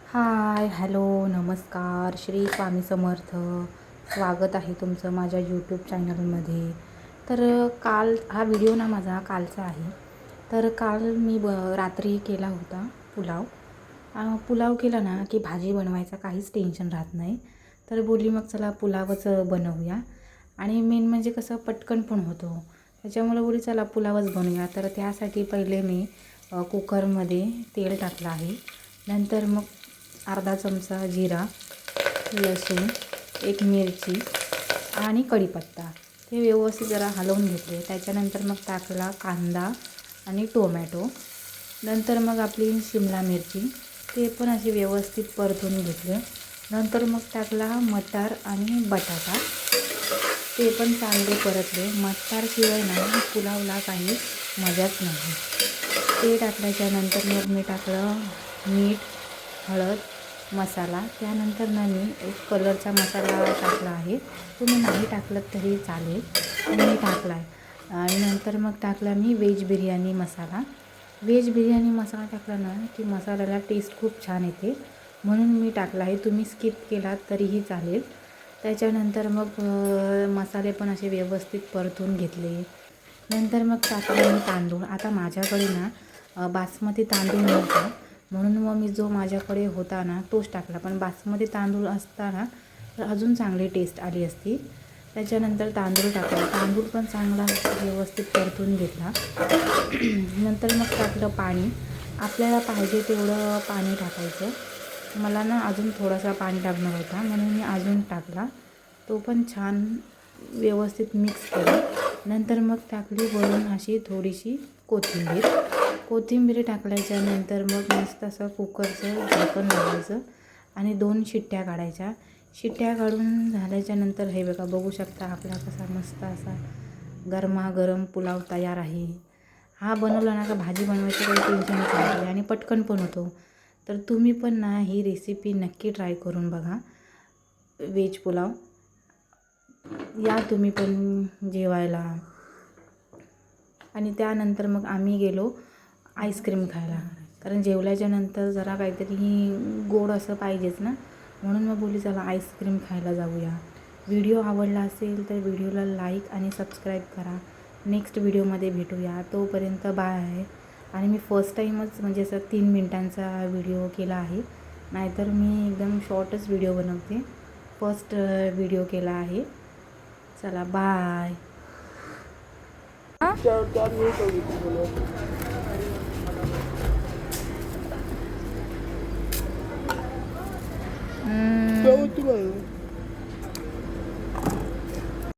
हाय, hello, नमस्कार, श्री स्वामी समर्थ. स्वागत आहे तुमचं माझ्या यूट्यूब चॅनलमध्ये. तर काल हा व्हिडिओ ना माझा कालचा आहे. तर काल मी रात्री केला होता पुलाव. पुलाव केला ना की भाजी बनवायचा काहीच टेन्शन राहत नाही. तर बोलली मग चला पुलावच बनवूया. आणि मेन म्हणजे कसं पटकन पण होतो. त्याच्यामुळे बोलली चला पुलावच बनवूया. तर त्यासाठी पहिले मी कुकरमध्ये तेल टाकलं आहे. नंतर मग अर्धा चमचा जिरा, लसूण, एक मिरची आणि कढीपत्ता हे व्यवस्थित जरा हलवून घेतले. त्याच्यानंतर मग टाकला कांदा आणि टोमॅटो. नंतर मग आपली शिमला मिरची ते पण असे व्यवस्थित परतून घेतले. नंतर मग टाकला मटार आणि बटाटा, ते पण चांगले परतले. मटारशिवाय ना पुलावला काही मजाच नाही. ते टाकल्याच्यानंतर मग मी टाकलं मीठ, हळद, मसाला. त्यानंतर ना मी एक कलरचा मसाला टाकला आहे. तुम्ही नाही टाकलं तरी चालेल, मी टाकला आहे. आणि नंतर मग टाकला मी व्हेज बिर्याणी मसाला. व्हेज बिर्याणी मसाला टाकला ना की मसाल्याला टेस्ट खूप छान येते, म्हणून मी टाकला आहे. तुम्ही स्किप केलात तरीही चालेल. त्याच्यानंतर मग मसाले पण असे व्यवस्थित परतून घेतले. नंतर मग टाकले मी तांदूळ. आता माझ्याकडे ना बासमती तांदूळ नव्हता, म्हणून मग मी जो माझ्याकडे होता ना तोच टाकला. पण बासमती तांदूळ असताना तर अजून चांगली टेस्ट आली असती. त्याच्यानंतर तांदूळ टाकला. तांदूळ पण चांगला व्यवस्थित परतून घेतला. नंतर मग टाकलं पाणी. आपल्याला पाहिजे तेवढं पाणी टाकायचं. मला ना अजून थोडासा पाणी टाकणार होता, म्हणून मी अजून टाकला. तो पण छान व्यवस्थित मिक्स केला. नंतर मग टाकली वरून अशी थोडीशी कोथिंबीर टाकल्याच्यानंतर मग मस्त असं कुकरचं झाकण लावायचं आणि 2 शिट्ट्या काढायच्या. शिट्ट्या काढून झाल्याच्यानंतर हे बघा, बघू शकता आपला कसा मस्त असा गरमागरम पुलाव तयार आहे. हा बनवला ना का भाजी बनवायचं काही टेन्शनच नाही आणि पटकन पण होतो. तर तुम्ही पण ना ही रेसिपी नक्की ट्राय करून बघा. व्हेज पुलाव या तुम्ही पण जेवायला. आणि त्यानंतर मग आम्ही गेलो आईस्क्रीम खायला, कारण जेवल्याच्या नंतर जरा काहीतरी गोड असं पाहिजेच ना, म्हणून मग बोलली चला आईस्क्रीम खायला जाऊया. व्हिडिओ आवडला असेल तर व्हिडिओला लाईक आणि सबस्क्राईब करा. नेक्स्ट व्हिडिओमध्ये भेटूया. तोपर्यंत बाय. आणि मी फर्स्ट टाईमच म्हणजे असं 3 मिनिटांचा व्हिडिओ केला आहे, नाहीतर मी एकदम शॉर्टच व्हिडिओ बनवते. फर्स्ट व्हिडिओ केला आहे. चला बाय. Go to